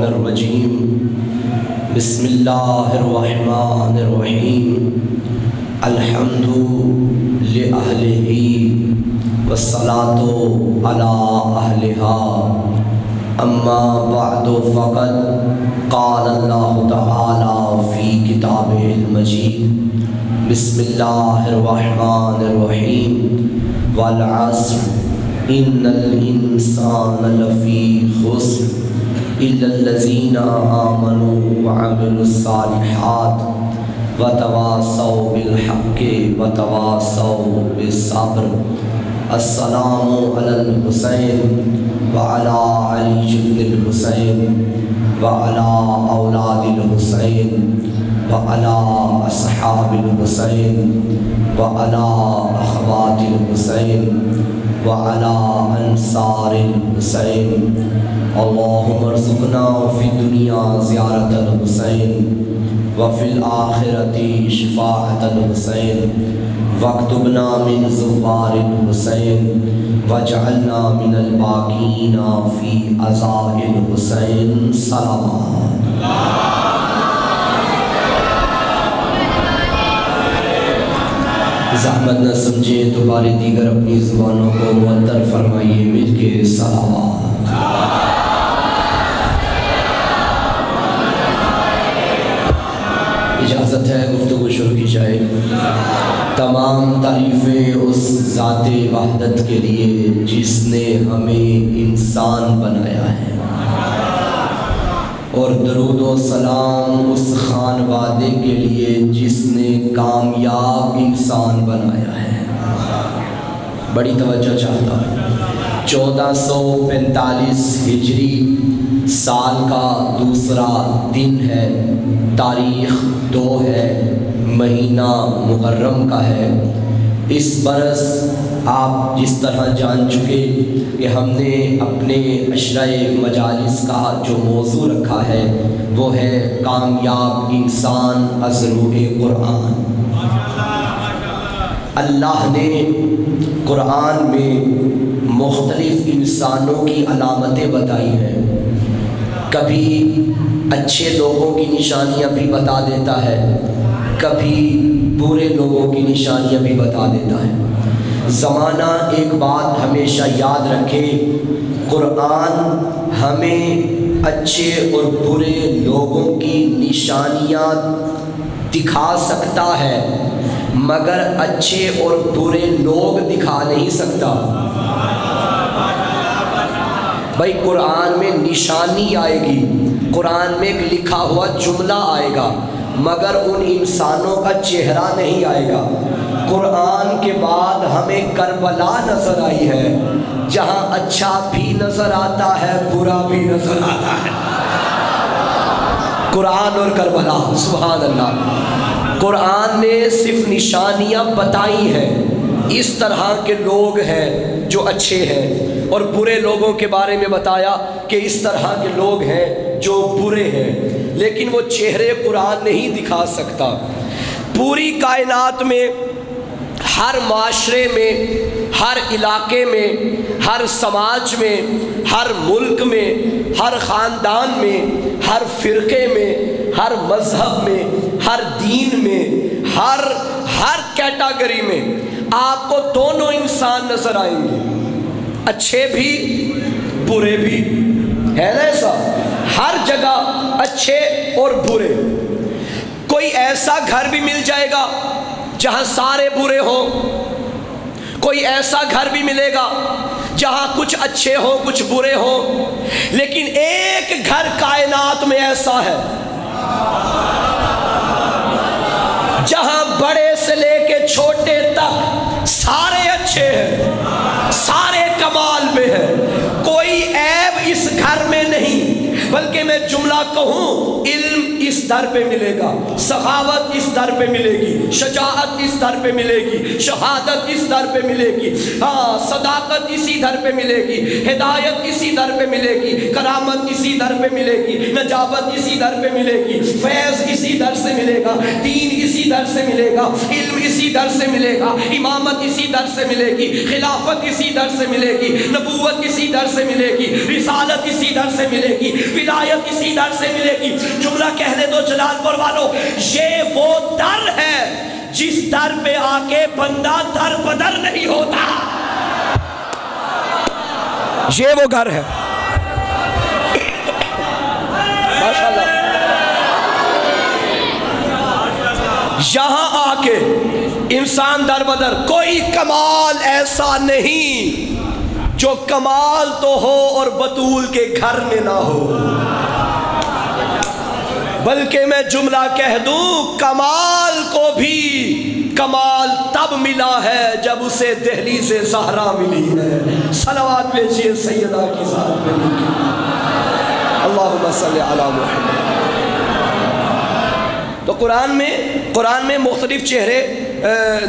الرجیم بسم اللہ الرحمن الرحیم الحمد لأہلہ والصلاة علی اہلہا اما بعد فقد قال اللہ تعالی فی کتابہ المجید بسم اللہ الرحمن الرحیم والعصر ان الانسان لفی خسر الا الذین آمنوا وعملوا الصالحات وتواصوا بالحق وتواصوا بالصبر السلام علی الحسین وعلی علی بن الحسین وعلی اولاد الحسین وعلی اصحاب الحسین وعلی اخوات الحسین وعلی انصار الحسین اللہم ارزقنا فی الدنیا زیارت الحسین وفی الآخرت شفاعت الحسین واکتبنا من زوار الحسین واجعلنا من الباقین فی عزاء الحسین صلوات زحمت نہ سمجھیں تو بار دیگر اپنی زبانوں کو معطر فرمائیے مل کے صلوات اجازت ہے گفتگو شروع کی جائے تمام تعریفیں اس ذات وحدت کے لیے جس نے ہمیں انسان بنایا ہے اور درود و سلام اس خانوادے کے لیے جس نے کامیاب انسان بنایا ہے بڑی توجہ چاہتا ہوں 1445 ہجری سال کا دوسرا دن ہے تاریخ 2 ہے مہینہ محرم کا ہے اس برس آپ جس طرح جان چکے کہ ہم نے اپنے عشرہ مجالس کا جو موضوع رکھا ہے وہ ہے کامیاب انسان از روح قرآن اللہ نے قرآن میں مختلف انسانوں کی علامتیں بتائی ہیں کبھی اچھے لوگوں کی نشانیاں بھی بتا دیتا ہے کبھی برے لوگوں کی نشانیاں بھی بتا دیتا ہے زمانہ ایک بات ہمیشہ یاد رکھے قرآن ہمیں اچھے اور برے لوگوں کی نشانیاں دکھا سکتا ہے مگر اچھے اور برے لوگ دکھا نہیں سکتا بھائی قرآن میں نشانی آئے گی قرآن میں ایک لکھا ہوا جملہ آئے گا مگر ان انسانوں کا چہرہ نہیں آئے گا قرآن کے بعد ہمیں کربلا نظر آئی ہے جہاں اچھا بھی نظر آتا ہے برا بھی نظر آتا ہے قرآن اور کربلا سبحان اللہ قرآن نے صرف نشانیاں بتائی ہیں اس طرح کے لوگ ہیں جو اچھے ہیں اور برے لوگوں کے بارے میں بتایا کہ اس طرح کے لوگ ہیں جو برے ہیں لیکن وہ چہرے قرآن نہیں دکھا سکتا پوری کائنات میں ہر معاشرے میں ہر علاقے میں ہر سماج میں ہر ملک میں ہر خاندان میں ہر فرقے میں ہر مذہب میں ہر دین میں ہر کیٹاگری میں آپ کو دونوں انسان نظر آئیں گے اچھے بھی برے بھی ہے نا ایسا ہر جگہ اچھے اور برے کوئی ایسا گھر بھی مل جائے گا جہاں سارے برے ہوں کوئی ایسا گھر بھی ملے گا جہاں کچھ اچھے ہوں کچھ برے ہوں لیکن ایک گھر کائنات میں ایسا ہے جہاں بڑے سے لے کے چھوٹے تک سارے اچھے ہیں سارے کمال میں ہیں کوئی عیب اس گھر میں نہیں بلکہ میں جملہ کہوں علم اس در پہ ملے گا سخاوت اس در پہ ملے گی شجاعت اس در پہ ملے گی شہادت اس در پہ ملے گی صداقت اسی در پہ ملے گی ہدایت اسی در پہ ملے گی کرامت اسی در پہ ملے گی نجابت اسی در پہ ملے گی فیض اسی در سے ملے گا دین اسی در سے ملے گا علم اسی در سے ملے گا امامت اسی در سے ملے گی خلافت اسی در سے ملے گی نبوت اسی در سے ملے گی رسالت اسی در سے ملے گی ولایت اسی اسی در سے ملے گی. جملہ کہہ دے تو جلال پور والوں، یہ وہ در ہے جس در پہ آ کے بندہ در بدر نہیں ہوتا. یہ وہ گھر ہے. ماشاءاللہ. یہاں آ کے انسان در بدر. کوئی کمال ایسا نہیں جو کمال تو ہو اور بطول کے گھر میں نہ ہو، بلکہ میں جملہ کہہ دوں کمال کو بھی کمال تب ملا ہے جب اسے دہلیز زہرا ملی ہے. صلوات بھیجیے سیدہ کی ذات میں. اللہم صلی علی محمد. تو قرآن میں مختلف چہرے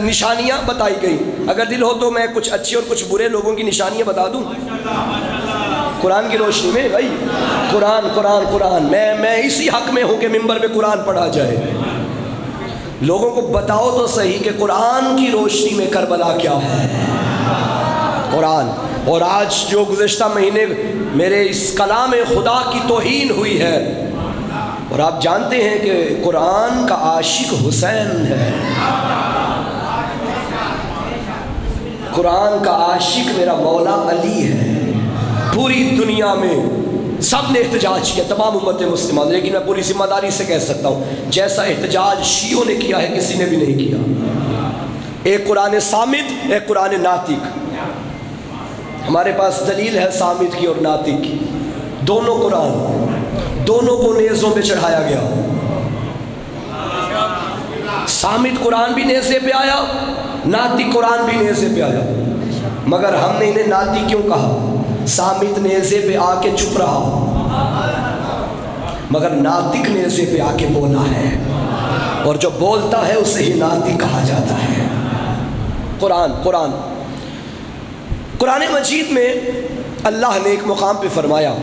نشانیاں بتائی گئی. اگر دل ہو تو میں کچھ اچھے اور کچھ برے لوگوں کی نشانیاں بتا دوں قرآن کی روشنی میں. بھائی قرآن میں اسی حق میں ہوں کہ ممبر پہ قرآن پڑھا جائے. لوگوں کو بتاؤ تو صحیح کہ قرآن کی روشنی میں کربلا کیا ہے. قرآن. اور آج جو گزشتہ مہینے میرے اس کلام خدا کی توہین ہوئی ہے، اور آپ جانتے ہیں کہ قرآن کا عاشق حسین ہے. قرآن کا عاشق میرا مولا علی ہے. پوری دنیا میں سب نے احتجاج کیا، تمام امت مسلمہ، لیکن میں پوری ذمہ داری سے کہہ سکتا ہوں جیسا احتجاج شیعوں نے کیا ہے کسی نے بھی نہیں کیا. ایک قرآن صامت، ایک قرآن ناطق. ہمارے پاس دلیل ہے صامت کی اور ناطق کی. دونوں قرآن، دونوں کو نیزوں پہ چڑھایا گیا. صامت قرآن بھی نیزے پہ آیا، ناطق قرآن بھی نیزے پہ آیا. مگر ہم نے انہیں ناطق کیوں کہا؟ صامت نیزے پہ آ کے چپ رہا، مگر ناطق نیزے پہ آ کے بولا ہے، اور جو بولتا ہے اسے ہی ناطق کہا جاتا ہے. قرآن مجید میں اللہ نے ایک مقام پہ فرمایا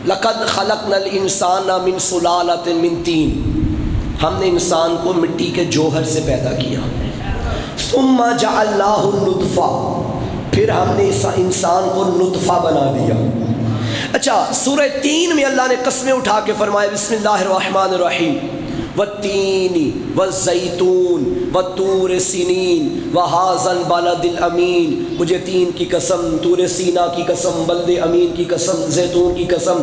لَقَدْ خَلَقْنَا الْإِنسَانَ مِنْ صُلَالَةٍ مِنْ طِينٍ. ہم نے انسان کو مٹی کے جوہر سے پیدا کیا. ثُمَّ جَعَلْنَاهُ نُطْفَةً، پھر ہم نے اس انسان کو نطفہ بنا دیا. اچھا، سورہ 3 میں اللہ نے قسمیں اٹھا کے فرمایا بسم اللہ الرحمن الرحیم وَالتِّينِ وَالزَّيْتُونِ وَالطُّورِ سِنِينَ وَهَٰذَا الْبَلَدِ الْأَمِينِ. مجھے تین کی قسم، طور سینا کی قسم، بلد امین کی قسم، زیتون کی قسم.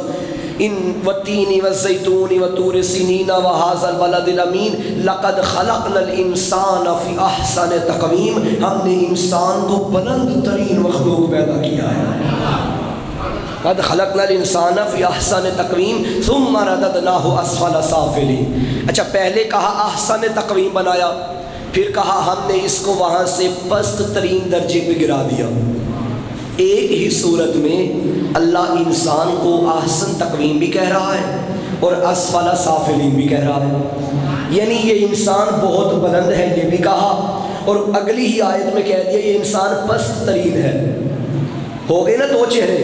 ان وَالتِّينِ وَالزَّيْتُونِ وَالطُّورِ سِنِينَ وَهَٰذَا الْبَلَدِ الْأَمِينِ لَقَدْ خَلَقْنَا الْإِنسَانَ فِي أَحْسَنِ تَقْوِيمٍ. ہم نے انسان کو بلند ترین مخلوق پیدا کیا ہے. قد خلقنا الانسان فی احسن تقویم ثم رددناہ اسفل سافلین. اچھا، پہلے کہا احسن تقویم بنایا، پھر کہا ہم نے اس کو وہاں سے پست ترین درجے پہ گرا دیا. ایک ہی صورت میں اللہ انسان کو احسن تقویم بھی کہہ رہا ہے اور اسفل سافلین بھی کہہ رہا ہے. یعنی یہ انسان بہت بلند ہے یہ بھی کہا، اور اگلی ہی آیت میں کہہ دیا یہ انسان پست ترین ہے. ہو گئے نا دو چہرے،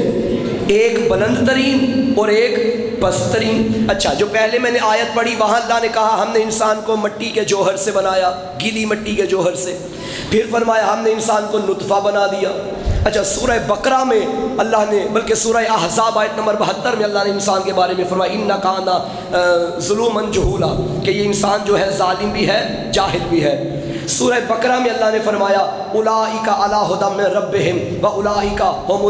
ایک بلند ترین اور ایک پست ترین. اچھا، جو پہلے میں نے آیت پڑھی وہاں اللہ نے کہا ہم نے انسان کو مٹی کے جوہر سے بنایا، گیلی مٹی کے جوہر سے. پھر فرمایا ہم نے انسان کو نطفہ بنا دیا. اچھا، سورہ بقرہ میں اللہ نے، بلکہ سورہ احزاب آیت نمبر 72 میں اللہ نے انسان کے بارے میں فرمایا اِنَّ كَانَ ظُلُومًا جَهُولًا، کہ یہ انسان جو ہے ظالم بھی ہے، جاہل بھی ہے. سورہ بقرہ میں اللہ نے فرمایا اولئک علی ھدی من ربہم واولئک ھم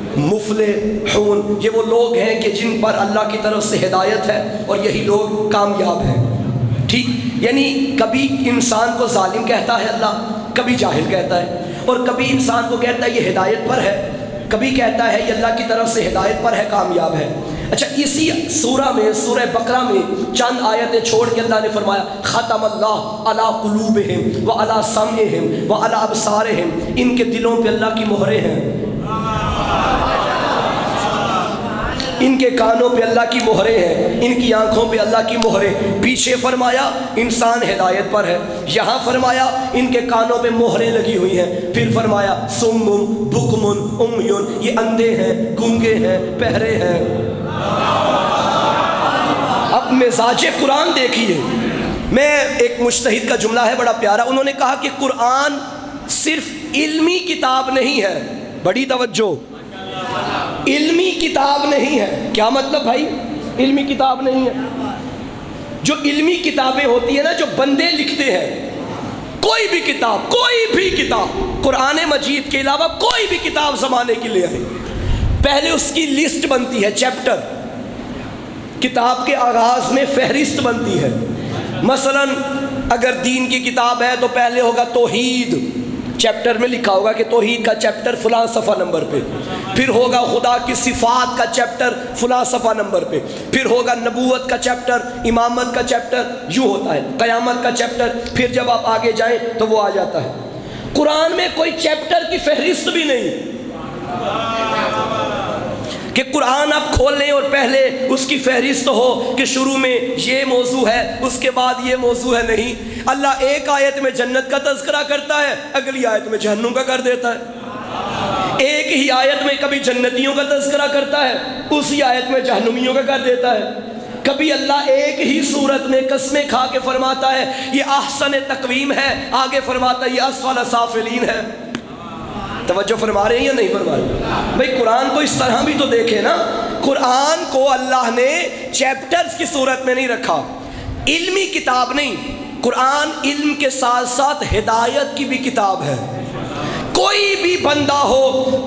المفلحون، یہ وہ لوگ ہیں کہ جن پر اللہ کی طرف سے ہدایت ہے اور یہی لوگ کامیاب ہیں. ٹھیک، یعنی کبھی انسان کو ظالم کہتا ہے اللہ، کبھی جاہل کہتا ہے، اور کبھی انسان کو کہتا ہے یہ ہدایت پر ہے، کبھی کہتا ہے یہ اللہ کی طرف سے ہدایت پر ہے، کامیاب ہے. اچھا، اسی سورہ میں، سورہ بقرہ میں چند آیتیں چھوڑ کے اللہ نے فرمایا ختم اللہ علی قلوبہم وعلی سمعہم وعلی ابصارہم، ان کے دلوں پہ اللہ کی مہریں ہیں، ان کے کانوں پہ اللہ کی مہریں ہیں، ان کی آنکھوں پہ اللہ کی مہریں. پیچھے فرمایا انسان ہدایت پر ہے، یہاں فرمایا ان کے کانوں پہ مہریں لگی ہوئی ہیں. پھر فرمایا سمم بکمن امیون، یہ اندھے ہیں، گونگے ہیں، بہرے ہیں. اب مزاج قرآن دیکھیے. میں ایک مجتہد کا جملہ ہے بڑا پیارا، انہوں نے کہا کہ قرآن صرف علمی کتاب نہیں ہے، بڑی توجہ، علمی کتاب نہیں ہے۔ کیا مطلب بھائی؟ علمی کتاب نہیں ہے۔ جو علمی کتابیں ہوتی ہیں نا، جو بندے لکھتے ہیں، کوئی بھی کتاب قرآن مجید کے علاوہ کوئی بھی کتاب زمانے کے لیے ہے، پہلے اس کی لسٹ بنتی ہے، چیپٹر، کتاب کے آغاز میں فہرست بنتی ہے۔ مثلا اگر دین کی کتاب ہے تو پہلے ہوگا توحید، چیپٹر میں لکھا ہوگا کہ توحید کا چیپٹر فلاں صفحہ نمبر پہ، پھر ہوگا خدا کی صفات کا چیپٹر فلاں صفحہ نمبر پہ، پھر ہوگا نبوت کا چیپٹر، امامت کا چیپٹر، یوں ہوتا ہے، قیامت کا چیپٹر، پھر جب آپ آگے جائیں تو وہ آ جاتا ہے۔ قرآن میں کوئی چیپٹر کی فہرست بھی نہیں کہ قرآن آپ کھول لیں اور پہلے اس کی فہرست ہو کہ شروع میں یہ موضوع ہے، اس کے بعد یہ موضوع ہے۔ نہیں، اللہ ایک آیت میں جنت کا تذکرہ کرتا ہے، اگلی آیت میں جہنم کا کر دیتا ہے۔ ایک ہی آیت میں کبھی جنتیوں کا تذکرہ کرتا ہے، اسی آیت میں جہنمیوں کا کر دیتا ہے۔ کبھی اللہ ایک ہی صورت میں قسمیں کھا کے فرماتا ہے یہ احسن تقویم ہے، آگے فرماتا ہے یہ اسفل سافلین ہے۔ توجہ فرما رہے ہیں یا نہیں فرما رہے؟ بھئی قرآن کو اس طرح بھی تو دیکھے نا، قرآن کو اللہ نے چیپٹرز کی صورت میں نہیں رکھا، علمی کتاب نہیں، قرآن علم کے ساتھ ساتھ ہدایت کی بھی کتاب ہے۔ کوئی بھی بندہ ہو،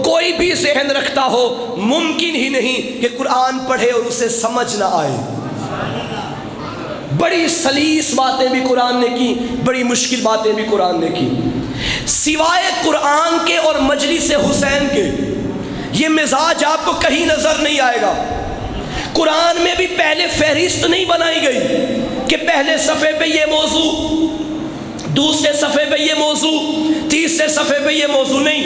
کوئی بھی ذہن رکھتا ہو، ممکن ہی نہیں کہ قرآن پڑھے اور اسے سمجھ نہ آئے۔ بڑی سلیس باتیں بھی قرآن نے کی، بڑی مشکل باتیں بھی قرآن نے کی۔ سوائے قرآن کے اور مجلس حسین کے یہ مزاج آپ کو کہیں نظر نہیں آئے گا۔ قرآن میں بھی پہلے فہرست نہیں بنائی گئی کہ پہلے صفحے پہ یہ موضوع، دوسرے صفحے پہ یہ موضوع، تیسرے صفحے پہ یہ موضوع، نہیں،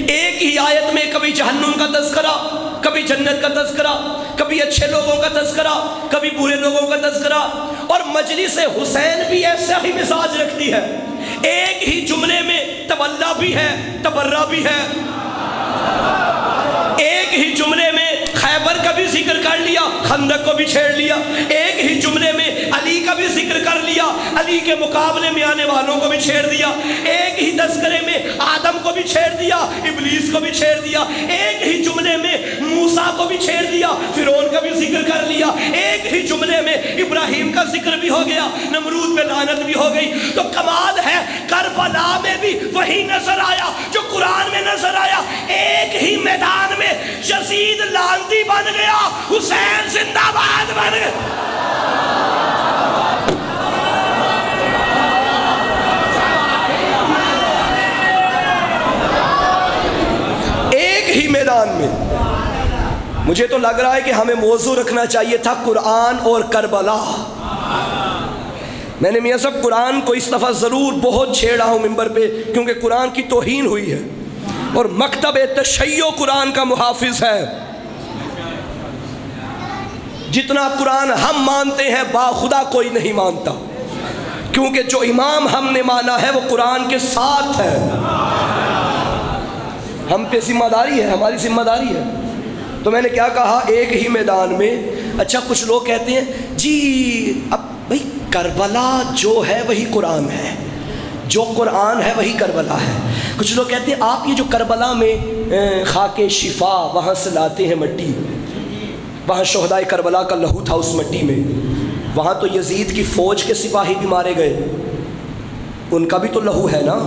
ایک ہی آیت میں کبھی جہنم کا تذکرہ، کبھی جنت کا تذکرہ، کبھی اچھے لوگوں کا تذکرہ، کبھی برے لوگوں کا تذکرہ۔ اور مجلس حسین بھی ایسا ہی مزاج رکھتی ہے، ایک ہی جملے میں تولا بھی ہے، تبرہ بھی ہے، ایک ہی جملے میں خیبر کا بھی ذکر کر لیا، خندق کو بھی چھیڑ لیا، ایک ہی جملے میں علی کا بھی ذکر کر لیا، علی کے مقابلے میں آنے والوں کو بھی چھیڑ دیا، ایک ہی تذکرے میں آدم کو بھی چھیڑ دیا، ابلیس کو بھی چھیڑ دیا، ایک ہی جملے میں موسیٰ کو بھی چھیڑ دیا، فرعون کا بھی ذکر کر لیا، ایک ہی جملے میں ابراہیم کا ذکر بھی ہو گیا، نمرود پہ لعنت بھی ہو گئی۔ تو کمال ہے کربلا میں بھی وہی نظر آیا جو قرآن میں نظر آیا، ایک ہی میدان میں یزید لعنتی بن گیا، حسین زندہ باد بن گیا۔ ایک ہی میدان میں۔ مجھے تو لگ رہا ہے کہ ہمیں موضوع رکھنا چاہیے تھا قرآن اور کربلا۔ میں نے میاں صاحب قرآن کو اس دفعہ ضرور بہت چھیڑا ہوں ممبر پہ، کیونکہ قرآن کی توہین ہوئی ہے، اور مکتب تشیع قرآن کا محافظ ہے۔ جتنا قرآن ہم مانتے ہیں باخدا کوئی نہیں مانتا، کیونکہ جو امام ہم نے مانا ہے وہ قرآن کے ساتھ ہے۔ ہم پہ ذمہ داری ہے، ہماری ذمہ داری ہے۔ تو میں نے کیا کہا، ایک ہی میدان میں۔ اچھا کچھ لوگ کہتے ہیں جی اب بھائی کربلا جو ہے وہی قرآن ہے، جو قرآن ہے وہی کربلا ہے۔ کچھ لوگ کہتے ہیں آپ یہ جو کربلا میں خاک شفا وہاں سے لاتے ہیں مٹی، وہاں شہدائے کربلا کا لہو تھا اس مٹی میں، وہاں تو یزید کی فوج کے سپاہی بھی مارے گئے، ان کا بھی تو لہو ہے نا۔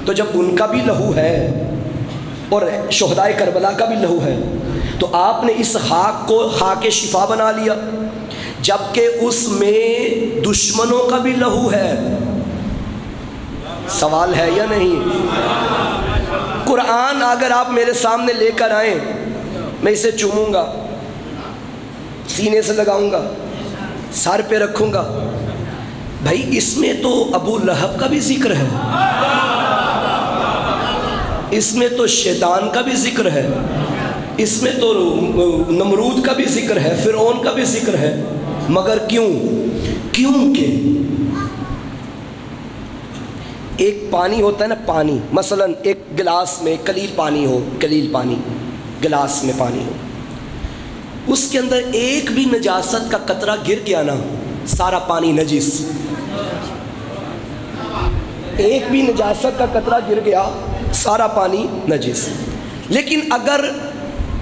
تو جب ان کا بھی لہو ہے اور شہدائے کربلا کا بھی لہو ہے، تو آپ نے اس خاک کو خاک شفا بنا لیا، جبکہ اس میں دشمنوں کا بھی لہو ہے۔ سوال ہے یا نہیں؟ قرآن اگر آپ میرے سامنے لے کر آئیں، میں اسے چوموں گا، سینے سے لگاؤں گا، سر پہ رکھوں گا، بھائی اس میں تو ابو لہب کا بھی ذکر ہے، اس میں تو شیطان کا بھی ذکر ہے، اس میں تو نمرود کا بھی ذکر ہے، فرعون کا بھی ذکر ہے، مگر کیونکہ ایک پانی ہوتا ہے نا، پانی مثلا ایک گلاس میں قلیل پانی ہو، گلاس میں پانی ہو، اس کے اندر ایک بھی نجاست کا قطرہ گر گیا نا، سارا پانی نجس۔ ایک بھی نجاست کا قطرہ گر گیا، سارا پانی نجس۔ لیکن اگر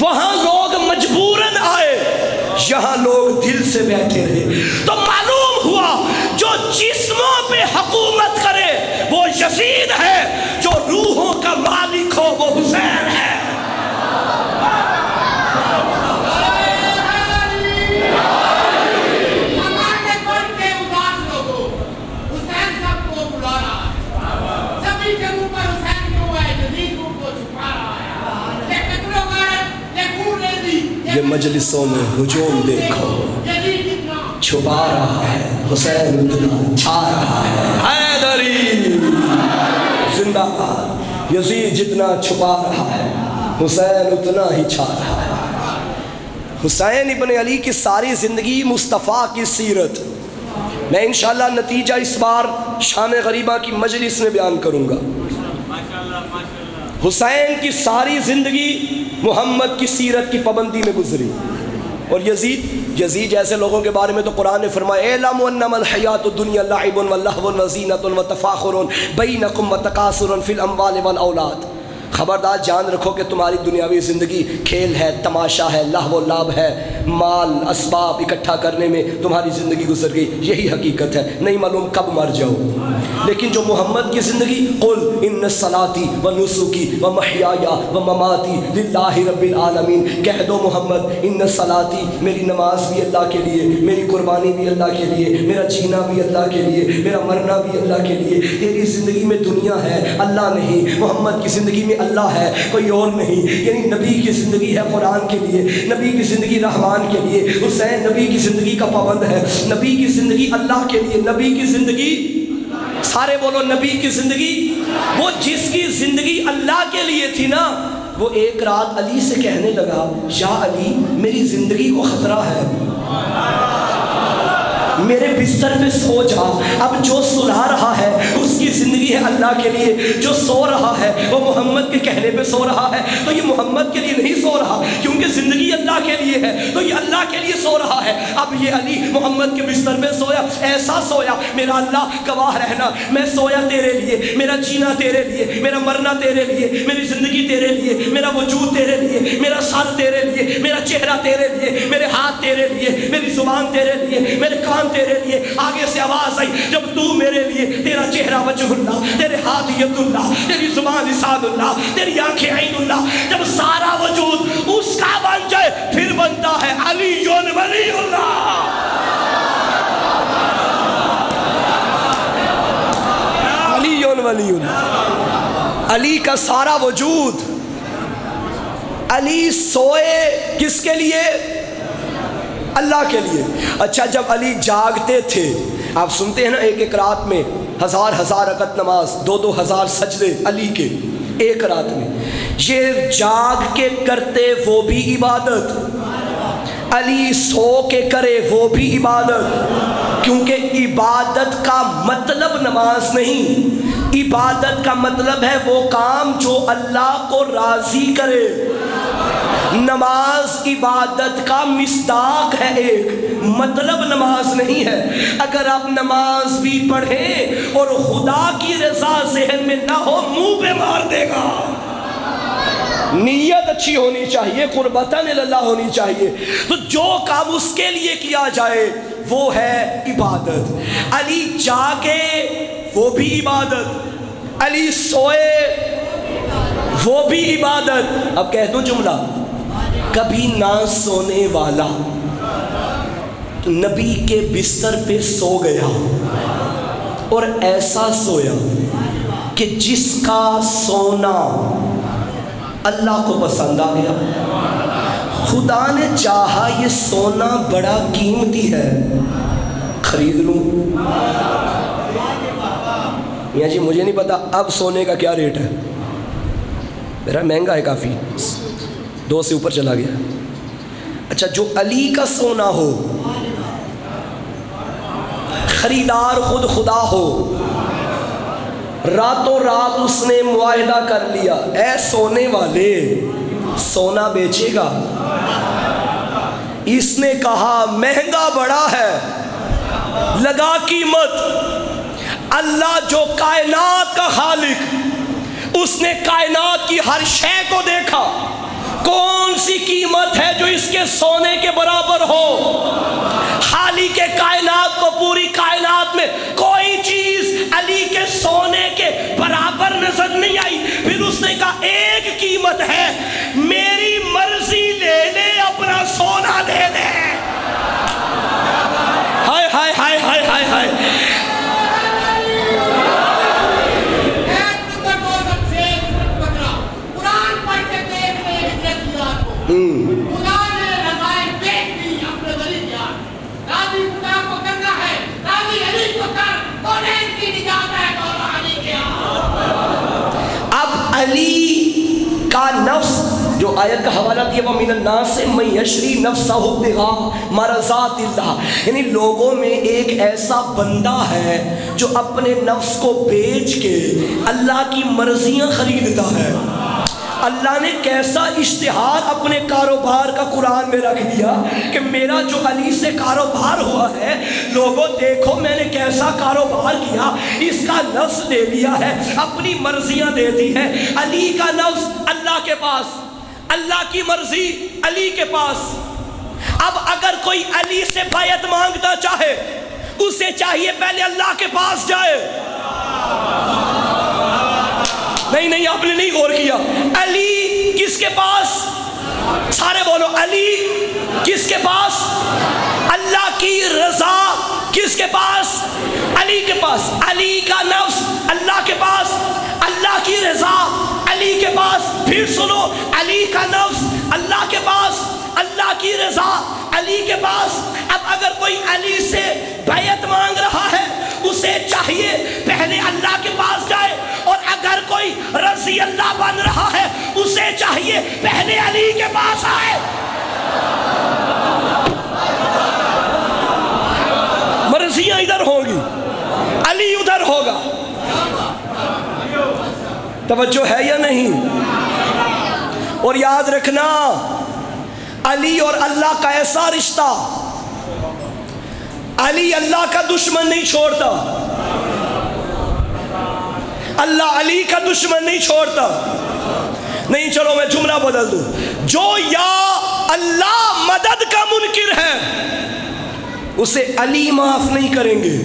وہاں لوگ مجبوراً آئے، یہاں لوگ دل سے بیٹھے رہے۔ تو معلوم ہوا جو جسموں پہ حکومت کرے وہ یزید ہے، جو روحوں کا مالک ہو وہ حسین ہے۔ یہ مجلسوں میں ہجوم دیکھو، چھپا رہا ہے حسین اتنا چھا رہا ہے۔ حیدری زندہ باد، یزید جتنا چھپا رہا ہے حسین اتنا ہی چھا رہا ہے۔ حسین ابن علی کی ساری زندگی، مصطفیٰ کی سیرت، میں انشاءاللہ نتیجہ اس بار شام غریبہ کی مجلس میں بیان کروں گا۔ حسین کی ساری زندگی محمد کی سیرت کی پابندی میں گزری۔ اور یزید جیسے لوگوں کے بارے میں تو قرآن نے فرمایا اعلموا انما الحیات الدنیا لعب ولہو وزینۃ وتفاخر بینکم وتکاثر فی الاموال والاولاد۔ خبردار جان رکھو کہ تمہاری دنیاوی زندگی کھیل ہے، تماشا ہے، لہو و لعب ہے، مال اسباب اکٹھا کرنے میں تمہاری زندگی گزر گئی، یہی حقیقت ہے، نہیں معلوم کب مر جاؤ۔ لیکن جو محمد کی زندگی، قل ان صلاتی و نسکی و محیایا و مماتی للہ رب العالمین، کہہ دو محمد ان صلاتی، میری نماز بھی اللہ کے لیے، میری قربانی بھی اللہ کے لیے، میرا جینا بھی اللہ کے لیے، میرا مرنا بھی اللہ کے لیے۔ تیری زندگی میں دنیا ہے، اللہ نہیں۔ محمد کی زندگی میں اللہ ہے، کوئی اور نہیں۔ یعنی نبی کی زندگی ہے قرآن کے لیے، نبی کی زندگی رحمان کے لیے۔ حسین نبی کی زندگی کا پابند ہے، نبی کی زندگی اللہ کے لیے، نبی کی زندگی، سارے بولو نبی کی زندگی۔ وہ جس کی زندگی اللہ کے لیے تھی نا، وہ ایک رات علی سے کہنے لگا یا علی میری زندگی کو خطرہ ہے، میرے بستر پہ سو جا۔ اب جو سلا رہا ہے اس کی زندگی ہے اللہ کے لیے، جو سو رہا ہے وہ محمد کے کہنے پہ سو رہا ہے، تو یہ محمد کے لیے نہیں سو رہا کیونکہ زندگی اللہ کے لیے ہے، تو یہ اللہ کے لیے سو رہا ہے۔ اب یہ علی محمد کے بستر پہ سویا، ایسا سویا میرا اللہ گواہ رہنا، میں سویا تیرے لیے، میرا جینا تیرے لیے، میرا مرنا تیرے لیے، میری زندگی تیرے لیے، میرا وجود تیرے لیے، میرا سر تیرے لیے، میرا چہرہ تیرے لیے، میرے ہاتھ تیرے لیے، میری زبان تیرے لیے، میرے کان تیرے لیے۔ آگے سے آواز آئی جب تو میرے لیے، تیرا چہرہ وجہ اللہ، تیرے ہاتھ ید اللہ، تیری زبان لسان اللہ، تیری آنکھیں عین اللہ، جب سارا وجود اس کا بن جائے پھر بنتا ہے علی ولی اللہ۔ علی ولی اللہ، علی کا سارا وجود۔ علی سوئے کس کے لیے؟ اللہ کے لیے۔ اچھا جب علی جاگتے تھے، آپ سنتے ہیں نا ایک ایک رات میں ہزار رکعت نماز، 2,000 سجدے علی کے ایک رات میں، یہ جاگ کے کرتے وہ بھی عبادت، علی سو کے کرے وہ بھی عبادت، کیونکہ عبادت کا مطلب نماز نہیں، عبادت کا مطلب ہے وہ کام جو اللہ کو راضی کرے۔ نماز عبادت کا مصداق ہے، ایک مطلب نماز نہیں ہے۔ اگر آپ نماز بھی پڑھیں اور خدا کی رضا ذہن میں نہ ہو، منہ پہ مار دے گا۔ نیت اچھی ہونی چاہیے، قربتاً اللہ ہونی چاہیے، تو جو کام اس کے لیے کیا جائے وہ ہے عبادت۔ علی جاگے وہ بھی عبادت، علی سوئے وہ بھی عبادت۔ اب کہہ دوں جملہ، کبھی نہ سونے والا نبی کے بستر پہ سو گیا اور ایسا سویا کہ جس کا سونا اللہ کو پسند آ گیا۔ خدا نے چاہا یہ سونا بڑا قیمتی ہے، خرید لوں۔ میاں جی مجھے نہیں پتا اب سونے کا کیا ریٹ ہے، میرا مہنگا ہے کافی، 2 سے اوپر چلا گیا۔ اچھا جو علی کا سونا ہو، خریدار خود خدا ہو، راتوں رات اس نے معاہدہ کر لیا، اے سونے والے سونا بیچے گا؟ اس نے کہا مہنگا بڑا ہے، لگا قیمت۔ اللہ جو کائنات کا خالق، اس نے کائنات کی ہر شے کو دیکھا، کون سی قیمت ہے جو اس کے سونے کے برابر ہو؟ خالق کائنات کو پوری کائنات میں کوئی چیز علی کے سونے کے برابر نظر نہیں آئی. پھر اس نے کہا ایک قیمت ہے، میری مرضی لے لے، اپنا سونا دے دے. ہائے ہائے ہائے ہائے ہائے ہائے. اب علی کا نفس جو آیت کا حوالہ دیا وَمِنَ النَّاسِ مَن يَشْرِي نَفْسَهُ ابْتِغَاءَ مَرْضَاتِ اللَّهِ، یعنی لوگوں میں ایک ایسا بندہ ہے جو اپنے نفس کو بیچ کے اللہ کی مرضیاں خریدتا ہے. اللہ نے کیسا اشتہار اپنے کاروبار کا قرآن میں رکھ دیا کہ میرا جو علی سے کاروبار ہوا ہے، لوگوں دیکھو میں نے کیسا کاروبار کیا. اس کا نفس دے لیا ہے، اپنی مرضیاں دیتی ہے. علی کا نفس اللہ کے پاس، اللہ کی مرضی علی کے پاس. اب اگر کوئی علی سے بیعت مانگتا چاہے، اسے چاہیے پہلے اللہ کے پاس جائے. نہیں آپ نے نہیں غور کیا. علی کس کے پاس؟ سارے بولو، علی کس کے پاس؟ اللہ کی رضا کس کے پاس؟ علی کے پاس. علی کا نفس اللہ کے پاس، اللہ کی رضا علی کے پاس. پھر سنو، علی کا نفس اللہ کے پاس، اللہ کی رضا علی کے پاس. اب اگر کوئی علی سے بیعت مانگ رہا ہے، اسے چاہیے پہلے اللہ کے پاس جائے. اور اگر کوئی رضی اللہ بن رہا ہے، اسے چاہیے پہلے علی کے پاس آئے. مرضیاں ادھر ہوں گی، علی ادھر ہوگا. توجہ ہے یا نہیں؟ اور یاد رکھنا، علی اور اللہ کا ایسا رشتہ، علی اللہ کا دشمن نہیں چھوڑتا، اللہ علی کا دشمن نہیں چھوڑتا. نہیں، چلو میں جملہ بدل دوں. جو یا اللہ مدد کا منکر ہے، اسے علی معاف نہیں کریں گے.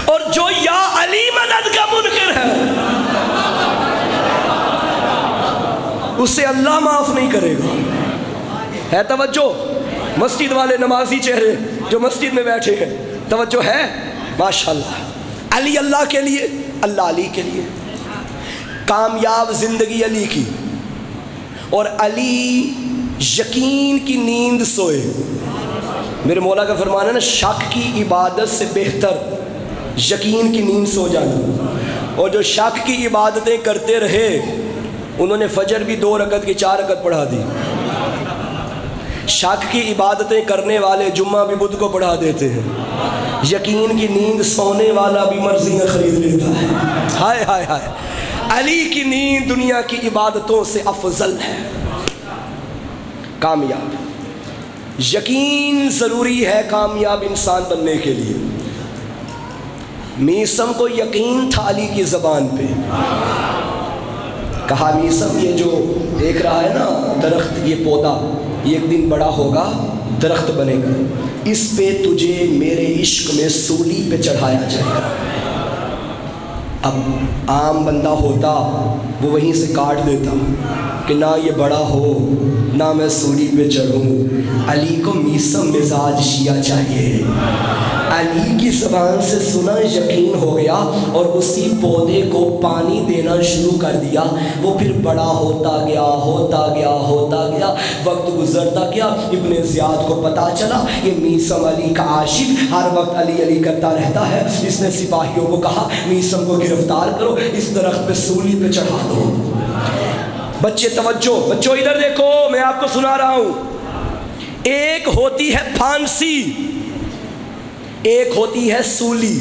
اور جو یا علی مدد کا منکر ہے، اسے اللہ معاف نہیں کرے گا. ہے توجہ؟ مسجد والے نمازی چہرے جو مسجد میں بیٹھے ہیں، توجہ ہے؟ ماشاءاللہ. علی اللہ کے لیے، اللہ علی کے لیے. کامیاب زندگی علی کی. اور علی یقین کی نیند سوئے. میرے مولا کا فرمان ہے نا، شک کی عبادت سے بہتر یقین کی نیند سو جانا. اور جو شک کی عبادتیں کرتے رہے، انہوں نے فجر بھی 2 رکعت کی 4 رکعت پڑھا دی. شک کی عبادتیں کرنے والے جمعہ بھی بدھ کو پڑھا دیتے ہیں. یقین کی نیند سونے والا بھی مرضیاں خرید لیتا ہے. ہائے ہائے ہائے. علی کی نیند دنیا کی عبادتوں سے افضل ہے. کامیاب یقین ضروری ہے کامیاب انسان بننے کے لیے. میسم کو یقین تھا علی کی زبان پہ. کہا میسم یہ جو دیکھ رہا ہے نا درخت، یہ پودا، یہ ایک دن بڑا ہوگا، درخت بنے گا، اس پہ تجھے میرے عشق میں سولی پہ چڑھایا جائے گا. اب عام بندہ ہوتا وہ وہیں سے کاٹ دیتا کہ نہ یہ بڑا ہو نہ میں سولی پہ چڑھوں. علی کو میسم مزاج شیعہ چاہیے. علی کی زبان سے سنا، یقین ہو گیا اور اسی پودے کو پانی دینا شروع کر دیا. وہ پھر بڑا ہوتا گیا ہوتا گیا ہوتا گیا، وقت گزرتا گیا. ابن زیاد کو پتا چلا یہ میسم علی کا عاشق ہر وقت علی علی کرتا رہتا ہے. اس نے سپاہیوں کو کہا میسم کو گرفتار کرو، اس درخت پہ سولی پہ چڑھا دو. بچے توجہ، بچوں ادھر دیکھو، میں آپ کو سنا رہا ہوں. ایک ہوتی ہے پھانسی، ایک ہوتی ہے سولی.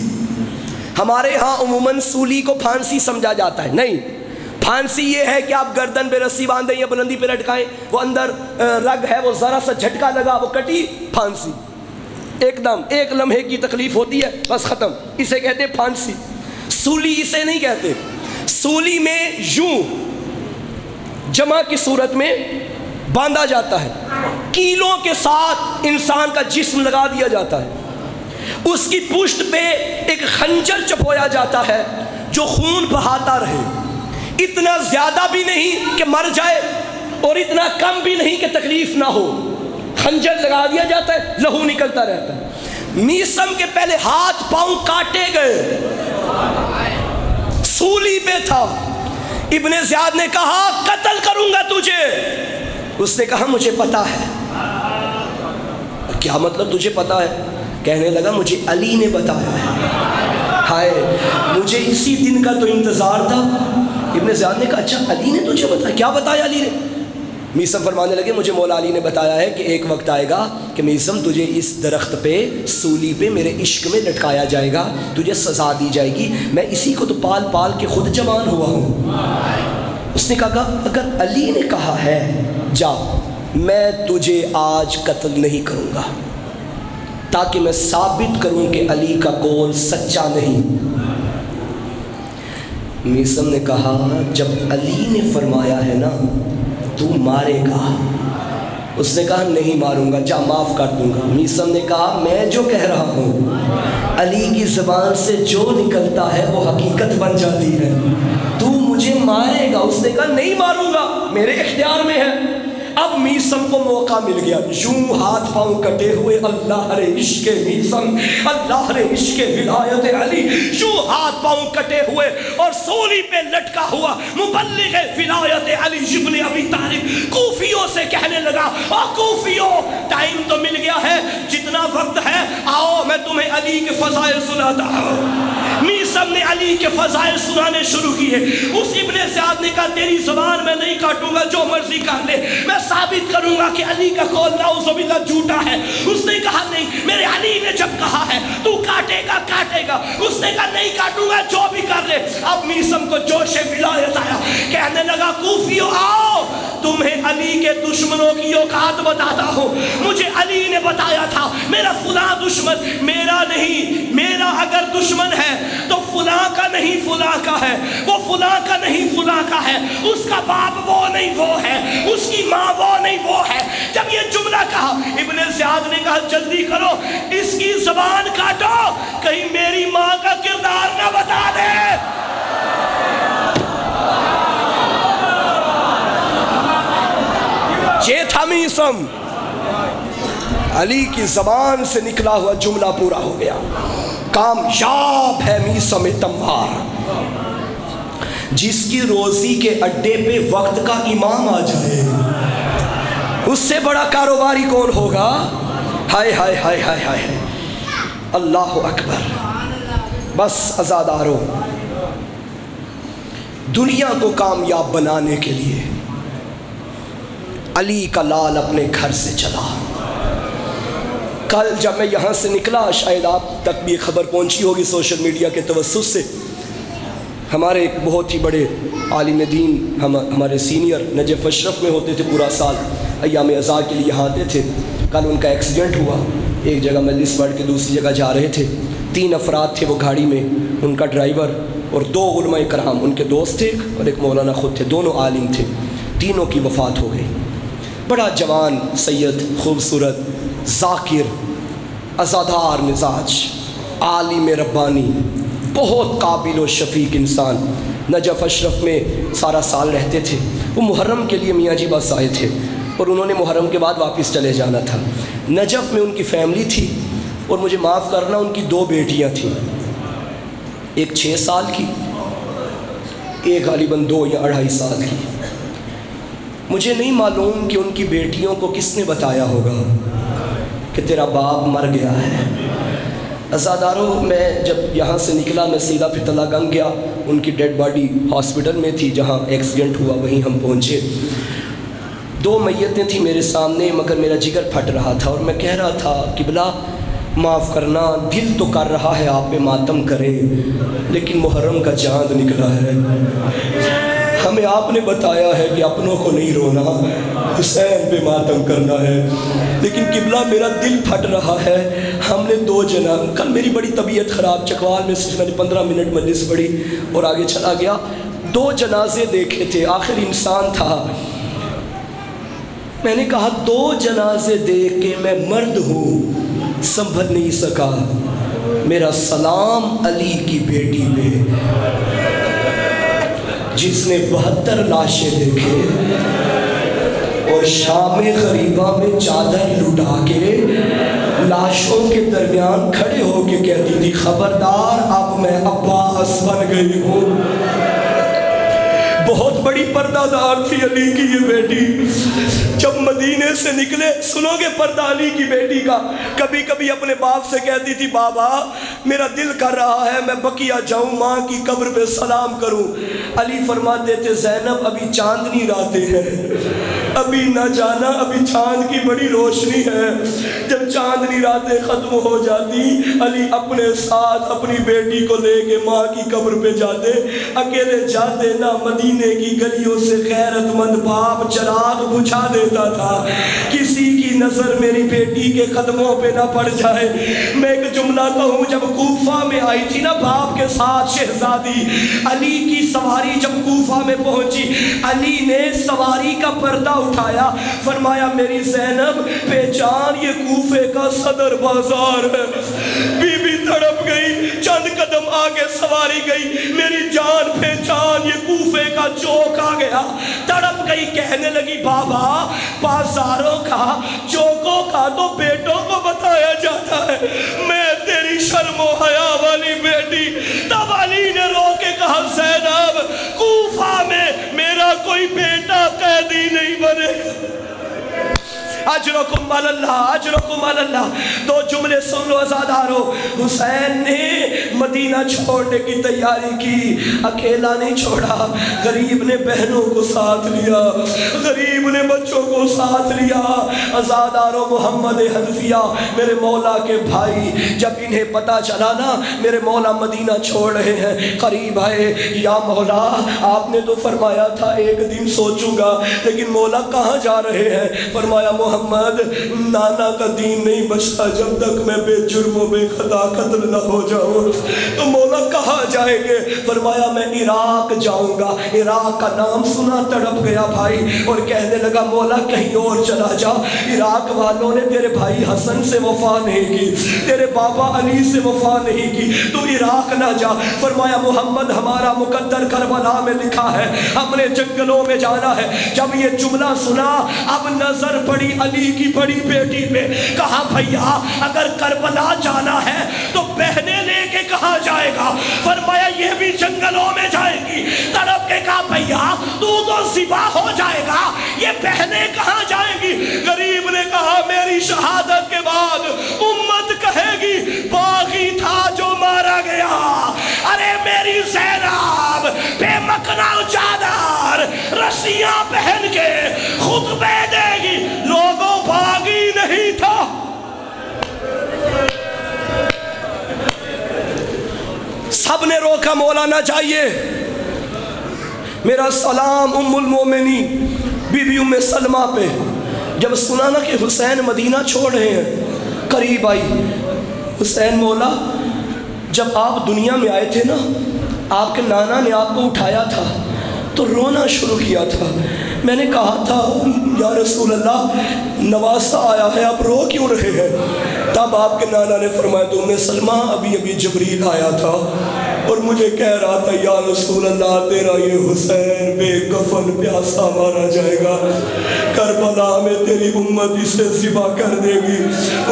ہمارے ہاں عموماً سولی کو پھانسی سمجھا جاتا ہے. نہیں، پھانسی یہ ہے کہ آپ گردن پہ رسی باندھیں یا بلندی پہ لٹکائیں، وہ اندر رگ ہے، وہ ذرا سا جھٹکا لگا وہ کٹی، پھانسی. ایک دم ایک لمحے کی تکلیف ہوتی ہے، بس ختم. اسے کہتے ہیں پھانسی. سولی اسے نہیں کہتے. سولی میں یوں جمع کی صورت میں باندھا جاتا ہے، کیلوں کے ساتھ انسان کا جسم لگا دیا جاتا ہے، اس کی پشت پہ ایک خنجر چپویا جاتا ہے جو خون بہاتا رہے، اتنا زیادہ بھی نہیں کہ مر جائے اور اتنا کم بھی نہیں کہ تکلیف نہ ہو، خنجر لگا دیا جاتا ہے، لہو نکلتا رہتا ہے۔ میثم کے پہلے ہاتھ پاؤں کاٹے گئے، سولی پہ تھا، ابن زیاد نے کہا قتل کروں گا تجھے، اس نے کہا مجھے پتا ہے۔ کیا مطلب تجھے پتا ہے؟ کہنے لگا مجھے علی نے بتایا ہے۔ ہائے، مجھے اسی دن کا تو انتظار تھا۔ ابن زیاد نے کہا اچھا علی نے تجھے بتایا؟ کیا بتایا علی نے؟ میثم فرمانے لگے مجھے مولا علی نے بتایا ہے کہ ایک وقت آئے گا کہ میثم تجھے اس درخت پہ، سولی پہ میرے عشق میں لٹکایا جائے گا، تجھے سزا دی جائے گی، میں اسی کو تو پال پال کے خود جوان ہوا ہوں۔ اس نے کہا اگر علی نے کہا ہے جا، میں تجھے آج قتل نہیں کروں گا تاکہ میں ثابت کروں کہ علی کا قول سچا نہیں۔ میثم نے کہا جب علی نے فرمایا ہے نا تو مارے گا، اس نے کہا نہیں ماروں گا، جا معاف کر دوں گا۔ میثم نے کہا میں جو کہہ رہا ہوں علی کی زبان سے جو نکلتا ہے وہ حقیقت بن جاتی ہے، تو مجھے مارے گا۔ اس نے کہا نہیں ماروں گا، میرے اختیار میں ہے۔ اب میثم کو موقع مل گیا، یوں ہاتھ پاؤں کٹے ہوئے، اللہ رے عشق میثم، اللہ رے عشق ولایت علی، یوں ہاتھ پاؤں کٹے ہوئے اور سولی پہ لٹکا ہوا مبلغ ولایت علی ابن ابی طالب کوفیوں سے کہنے لگا کوفیوں ٹائم تو مل گیا ہے، جتنا وقت ہے آؤ میں تمہیں علی کے فضائل سناتا ہوں۔ میثم نے علی کے فضائل سنانے شروع کیے۔ اس ابن زیاد نے کہا تیری زبان میں نہیں کاٹوں گا، جو مرضی کر لے، میں ثابت کروں گا کہ علی کا قول نعوذ باللہ جھوٹا ہے۔ اس نے کہا نہیں، میرے علی نے جب کہا ہے تو کاٹے گا کاٹے گا۔ اس نے کہا نہیں کاٹوں گا، جو بھی کر لے۔ اب میثم کو جوش ولایت آیا، کہنے لگا کوفیوں آؤ تمہیں علی کے دشمنوں کی اوقات بتاتا ہوں۔ مجھے علی نے بتایا تھا میرا فلاں دشمن میرا نہیں، میرا اگر دشمن ہے تو فلاں کا نہیں فلاں کا ہے، وہ فلاں کا نہیں فلاں کا ہے، اس کا باپ وہ نہیں وہ ہے، اس کی ماں وہ نہیں وہ ہے۔ جب یہ جملہ کہا ابن زیاد نے کہا جلدی کرو اس کی زبان کاٹو کہیں میری ماں کا کردار نہ بتا دے۔ یہ تھا میثم، علی کی زبان سے نکلا ہوا جملہ پورا ہو گیا۔ کامیاب ہے میثم تمار، جس کی روزی کے اڈے پہ وقت کا امام آ جائے، اس سے بڑا کاروباری کون ہوگا؟ ہائے ہائے ہائے ہائے ہائے، اللہ اکبر۔ بس عزادارو، دنیا کو کامیاب بنانے کے لیے علی کا لال اپنے گھر سے چلا۔ کل جب میں یہاں سے نکلا، شاید آپ تک بھی خبر پہنچی ہوگی سوشل میڈیا کے توسط سے، ہمارے ایک بہت ہی بڑے عالم دین ہمارے سینئر نجف اشرف میں ہوتے تھے، پورا سال ایام عزا کے لیے یہاں آتے تھے۔ کل ان کا ایکسیڈنٹ ہوا، ایک جگہ مجلس پڑھ کے دوسری جگہ جا رہے تھے، 3 افراد تھے وہ گاڑی میں، ان کا ڈرائیور اور 2 علماء کرام، ان کے دوست تھے اور ایک مولانا خود تھے، دونوں عالم تھے، تینوں کی وفات ہو گئی۔ بڑا جوان سید، خوبصورت، ذاکر، عزادار مزاج، عالم ربانی، بہت قابل و شفیق انسان، نجف اشرف میں سارا سال رہتے تھے۔ وہ محرم کے لیے میاں جی بس آئے تھے اور انہوں نے محرم کے بعد واپس چلے جانا تھا۔ نجف میں ان کی فیملی تھی اور مجھے معاف کرنا ان کی 2 بیٹیاں تھیں، ایک 6 سال کی، ایک غالباً 2 یا 2.5 سال کی۔ مجھے نہیں معلوم کہ ان کی بیٹیوں کو کس نے بتایا ہوگا کہ تیرا باپ مر گیا ہے۔ عزاداروں، میں جب یہاں سے نکلا میں سیدھا پھتلا گنگ گیا، ان کی ڈیڈ باڈی ہاسپٹل میں تھی جہاں ایکسیڈنٹ ہوا، وہیں ہم پہنچے۔ 2 میتیں تھیں میرے سامنے، مگر میرا جگر پھٹ رہا تھا اور میں کہہ رہا تھا قبلہ معاف کرنا، دل تو کر رہا ہے آپ پہ ماتم کرے، لیکن محرم کا چاند نکلا ہے، ہمیں آپ نے بتایا ہے کہ اپنوں کو نہیں رونا، حسین پہ ماتم کرنا ہے، لیکن قبلہ میرا دل پھٹ رہا ہے۔ ہم نے 2 جناب، کل میری بڑی طبیعت خراب، چکوال میں صرف میں نے 15 منٹ مجلس پڑھی اور آگے چلا گیا۔ 2 جنازے دیکھے تھے، آخر انسان تھا. میں نے کہا 2 جنازے دیکھ کے میں مرد ہوں، سنبھل نہیں سکا. میرا سلام علی کی بیٹی پہ جس نے 72 لاشیں دیکھے اور شام غریبہ میں چادر لٹا کے لاشوں کے درمیان کھڑے ہو کے کہتی تھی خبردار اب میں عباس بن گئی ہوں. بہت بڑی پردہ دار تھی علی کی یہ بیٹی. جب مدینے سے نکلے، سنو گے پردہ علی کی بیٹی کا، کبھی کبھی اپنے باپ سے کہتی تھی بابا میرا دل کر رہا ہے میں بقیہ جاؤں، ماں کی قبر پہ سلام کروں. علی فرماتے تھے زینب ابھی چاندنی راتیں ہیں، ابھی نہ جانا، ابھی چاند کی بڑی روشنی ہے. جب چاندنی راتیں ختم ہو جاتی، علی اپنے ساتھ اپنی بیٹی کو لے کے ماں کی قبر پہ جاتے. اکیلے جاتے نہ، مدینے کی گلیوں سے غیرت مند باپ چراغ بجھا دیتا تھا کسی کی نظر میری بیٹی کے قدموں پہ نہ پڑ جائے. میں ایک جملہ کہوں، جب کوفہ میں آئی تھی نا باپ کے ساتھ شہزادی، علی کی سواری جب کوفہ میں پہنچی، علی نے سواری کا پردہ اٹھایا، فرمایا میری زینب پہچان یہ کوفے کا صدر بازار ہے. بی بی تڑپ گئی، چند قدم آگے سواری گئی، میری جان پہچان یہ کوفے کا چوک آ گیا. تڑپ گئی، کہنے لگی بابا بازاروں کا چوکوں کا تو بیٹوں کو بتایا جاتا ہے، میں تیری شرم و حیا والی بیٹی. تب علی نے رو کے کہا زینب کوفہ میں میرا کوئی بیٹا قیدی نہیں بنے. اجرکم علی اللہ، اجرکم علی اللہ. 2 جملے سن لو عزادارو. حسین نے مدینہ چھوڑنے کی تیاری کی، اکیلا نہیں چھوڑا، غریب نے بہنوں کو ساتھ لیا، غریب نے بچوں کو ساتھ لیا. عزادارو محمد حنفیہ میرے مولا کے بھائی، جب انہیں پتا چلا نا میرے مولا مدینہ چھوڑ رہے ہیں، قریب آئے، یا مولا آپ نے تو فرمایا تھا ایک دن سوچوں گا، لیکن مولا کہاں جا رہے ہیں؟ فرمایا محمد نانا کا دین نہیں بچتا جب تک میں بے جرم و بے خطا قتل نہ ہو جاؤں. تو مولا کہاں جائیں گے؟ فرمایا میں عراق جاؤں گا. عراق کا نام سنا تڑپ گیا بھائی اور کہنے لگا مولا کہیں اور چلا جا. عراق والوں نے تیرے بھائی حسن سے وفا نہیں کی، تیرے بابا علی سے وفا نہیں کی، تو عراق نہ جا. فرمایا محمد ہمارا مقدر کربلا میں لکھا ہے، ہم نے جنگلوں میں جانا ہے. جب یہ جملہ سنا اب نظر پڑی علی کی بڑی بیٹی پہ. کہا بھیا اگر کربلا جانا ہے تو بہنیں لے کے کہاں جائے گا؟ فرمایا یہ بھی جنگلوں میں جائے گی. تڑپ کے کہا بھیا تو ذبح ہو جائے گا، یہ بہنیں کہاں جائیں گی؟ غریب نے کہا میری شہادت کے بعد امت کہے گی باغی تھا جو مارا گیا. ارے میری زینب بے مکنا چادر رسیاں پہن کے خطبے دے گی، لوگوں باغی نہیں تھا. سب نے روکا مولا نہ جائیے. میرا سلام ام المومنین بی بی ام سلمہ پہ. جب سنا نا کہ حسین مدینہ چھوڑ رہے ہیں، قریب آئی. حسین مولا جب آپ دنیا میں آئے تھے نا، آپ کے نانا نے آپ کو اٹھایا تھا تو رونا شروع کیا تھا. میں نے کہا تھا یا رسول اللہ نواسہ آیا ہے آپ رو کیوں رہے ہیں؟ تب آپ کے نانا نے فرمایا تو ام سلمہ ابھی جبریل آیا تھا اور مجھے کہہ رہا تھا یا رسول اللہ تیرا یہ حسین بے کفن پیاسا مارا جائے گا، کربلا میں تیری امت اسے ذبح کر دے گی.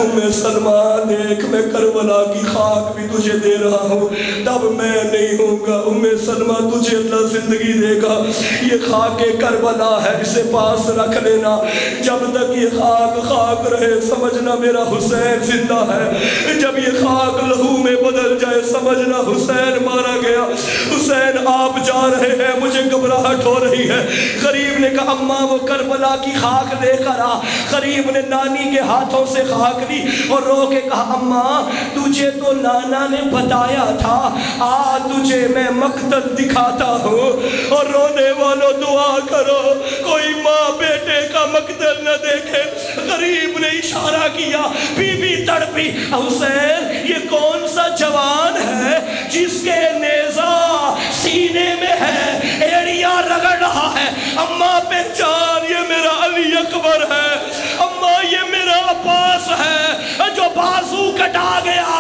ام سلمہ دیکھ میں کربلا کی خاک بھی تجھے دے رہا ہوں، تب میں نہیں ہوں گا. ام سلمہ تجھے اللہ زندگی دے گا، یہ خاک کربلا ہے اسے پاس رکھ لینا، جب تک یہ خاک رہے سمجھنا میرا حسین زندہ ہے، جب یہ خاک لہو میں بدل جائے سمجھنا حسین مارا گیا. حسین آپ جا رہے ہیں مجھے گھبراہٹ ہو رہی ہے. غریب نے کہا اماں وہ کربلا کی خاک لے کر آ. غریب نے نانی کے ہاتھوں سے خاک لی اور رو کے کہا اماں تجھے تو نانا نے بتایا تھا، آ تجھے میں مقتل دکھاتا ہوں. اور رونے والوں دعا کرو کوئی ماں بیٹے کا مقتل نہ دیکھے. غریب نے اشارہ کیا، بی بی تڑپی حسین یہ کون سا جوان ہے جس کے نیزہ سینے میں ہے، اماں پہچان یہ میرا علی اکبر ہے، اماں یہ میرا عباس ہے جو بازو کٹا گیا۔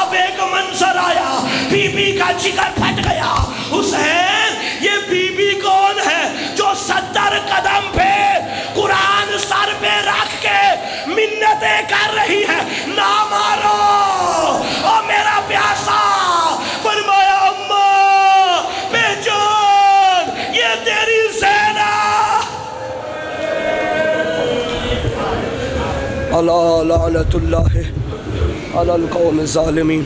اب ایک منظر آیا، بی بی کا جگر پھٹ گیا۔ حسین یہ بی بی کون ہے جو 70 قدم پہ قرآن سر پہ رکھ کے منتیں کر رہی ہے، نہ مارو او میرا پیاسا۔ فرمایا اماں پہچان یہ تیری زینب۔ اللہ لعنت اللہ علی القوم الظالمین۔